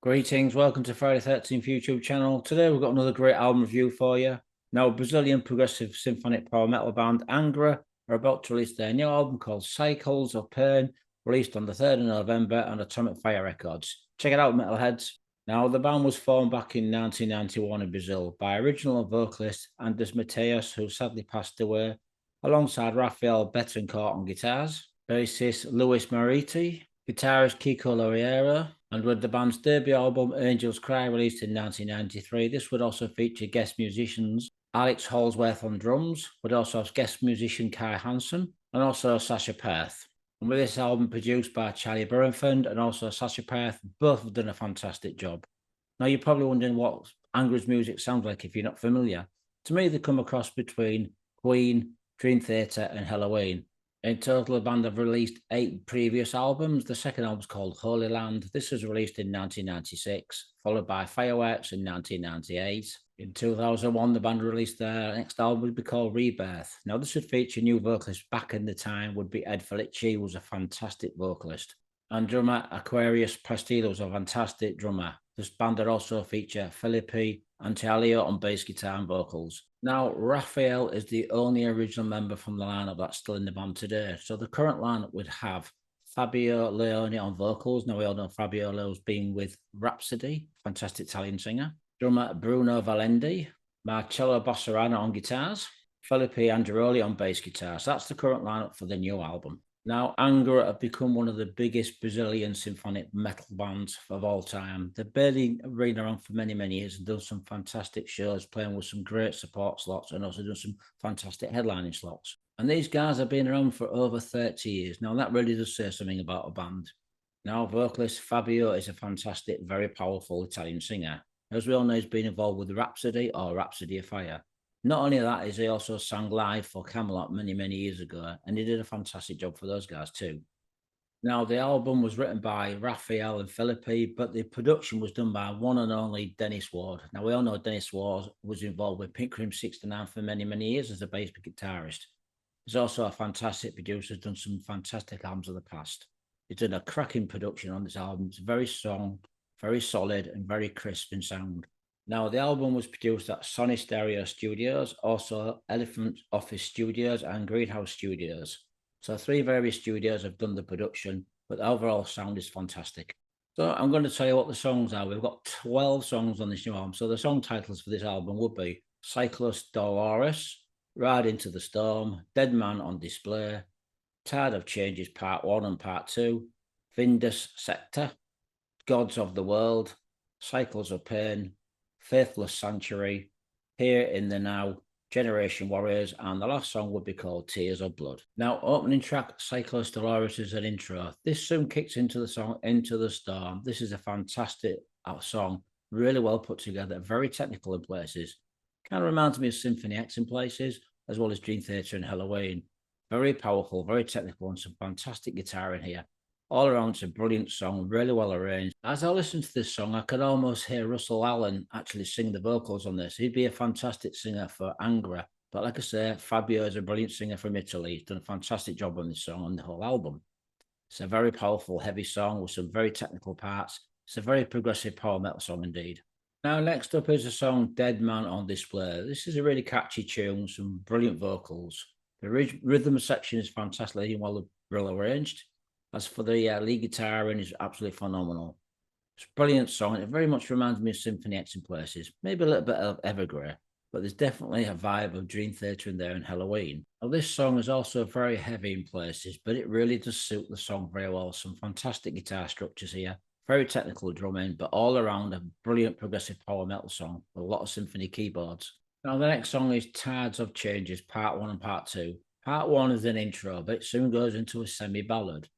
Greetings, welcome to Friday 13th YouTube channel. Today we've got another great album review for you. Now, Brazilian progressive symphonic power metal band Angra are about to release their new album called Cycles of Pain, released on the 3rd of November on Atomic Fire Records. Check it out, metalheads. Now, the band was formed back in 1991 in Brazil by original vocalist Anders Mateus, who sadly passed away, alongside Rafael Bittencourt on guitars, bassist Luis Mariti, guitarist Kiko Loureiro, and with the band's debut album Angels Cry released in 1993, this would also feature guest musicians Alex Holsworth on drums, would also have guest musician Kai Hansen, and also Sasha Perth. And with this album produced by Charlie Burnford and also Sasha Perth, both have done a fantastic job. Now you're probably wondering what Angra's music sounds like if you're not familiar. To me, they come across between Queen, Dream Theater, and Halloween. In total, the band have released 8 previous albums. The second album is called Holy Land. This was released in 1996, followed by Fireworks in 1998. In 2001, the band released their next album, would be called Rebirth. Now, this would feature new vocalists back in the time, would be Ed Felice, who was a fantastic vocalist. And drummer Aquarius Pastillo was a fantastic drummer. This band would also feature Felipe Andreoli on bass guitar and vocals. Now, Rafael is the only original member from the lineup that's still in the band today. So the current lineup would have Fabio Leone on vocals. Now, we all know Fabio Leone's been with Rhapsody, fantastic Italian singer. Drummer Bruno Valendi, Marcello Bossarano on guitars, Felipe Andreoli on bass guitar. So that's the current lineup for the new album. Now, Angra have become one of the biggest Brazilian symphonic metal bands of all time. They've been around for many, many years and done some fantastic shows, playing with some great support slots and also done some fantastic headlining slots. And these guys have been around for over 30 years. Now, that really does say something about a band. Now, vocalist Fabio is a fantastic, very powerful Italian singer. As we all know, he's been involved with Rhapsody or Rhapsody of Fire. Not only that, is he also sang live for Camelot many, many years ago, and he did a fantastic job for those guys too. Now, the album was written by Raphael and Felipe, but the production was done by one and only Dennis Ward. Now, we all know Dennis Ward was involved with Pink Cream 69 for many, many years as a bass guitarist. He's also a fantastic producer, has done some fantastic albums of the past. He's done a cracking production on this album. It's very strong, very solid, and very crisp in sound. Now, the album was produced at Sony Stereo Studios, also Elephant Office Studios and Greenhouse Studios. So 3 various studios have done the production, but the overall sound is fantastic. So I'm going to tell you what the songs are. We've got 12 songs on this new album. So the song titles for this album would be Cyclus Dolores, Ride Into the Storm, Dead Man on Display, Tired of Changes Part 1 and Part 2, Vindus Sector, Gods of the World, Cycles of Pain, Faithless Sanctuary, Here in the Now, Generation Warriors, and the last song would be called Tears of Blood. Now, opening track, Cyclos Dolores is an intro. This soon kicks into the song Into the Storm. This is a fantastic song, really well put together, very technical in places. Kind of reminds me of Symphony X in places, as well as Dream Theater and Halloween. Very powerful, very technical, and some fantastic guitar in here. All around, it's a brilliant song, really well arranged. As I listened to this song, I could almost hear Russell Allen actually sing the vocals on this. He'd be a fantastic singer for Angra. But like I say, Fabio is a brilliant singer from Italy. He's done a fantastic job on this song, on the whole album. It's a very powerful, heavy song with some very technical parts. It's a very progressive power metal song indeed. Now, next up is the song Dead Man on Display. This is a really catchy tune, some brilliant vocals. The rhythm section is fantastically well arranged. As for the lead guitar, and is absolutely phenomenal. It's a brilliant song. It very much reminds me of Symphony X in places. Maybe a little bit of Evergrey, but there's definitely a vibe of Dream Theater in there and Halloween. Now, this song is also very heavy in places, but it really does suit the song very well. Some fantastic guitar structures here, very technical drumming, but all around a brilliant progressive power metal song with a lot of symphony keyboards. Now, the next song is Tides of Changes, Part 1 and Part 2. Part 1 is an intro, but it soon goes into a semi-ballad.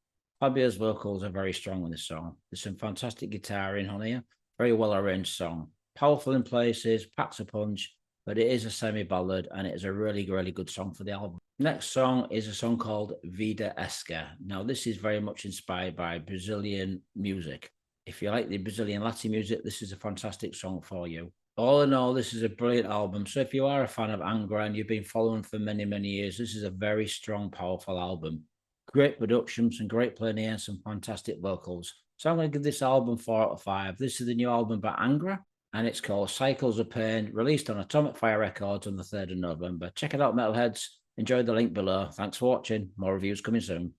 Fabio's vocals are very strong on this song. There's some fantastic guitar in on here. Very well arranged song. Powerful in places, packs a punch, but it is a semi-ballad and it is a really, really good song for the album. Next song is a song called Vida Esca. Now, this is very much inspired by Brazilian music. If you like the Brazilian Latin music, this is a fantastic song for you. All in all, this is a brilliant album. So if you are a fan of Angra and you've been following for many, many years, this is a very strong, powerful album. Great production, some great playing here, and some fantastic vocals. So I'm going to give this album 4 out of 5. This is the new album by Angra, and it's called Cycles of Pain, released on Atomic Fire Records on the 3rd of November. Check it out, metalheads. Enjoy the link below. Thanks for watching. More reviews coming soon.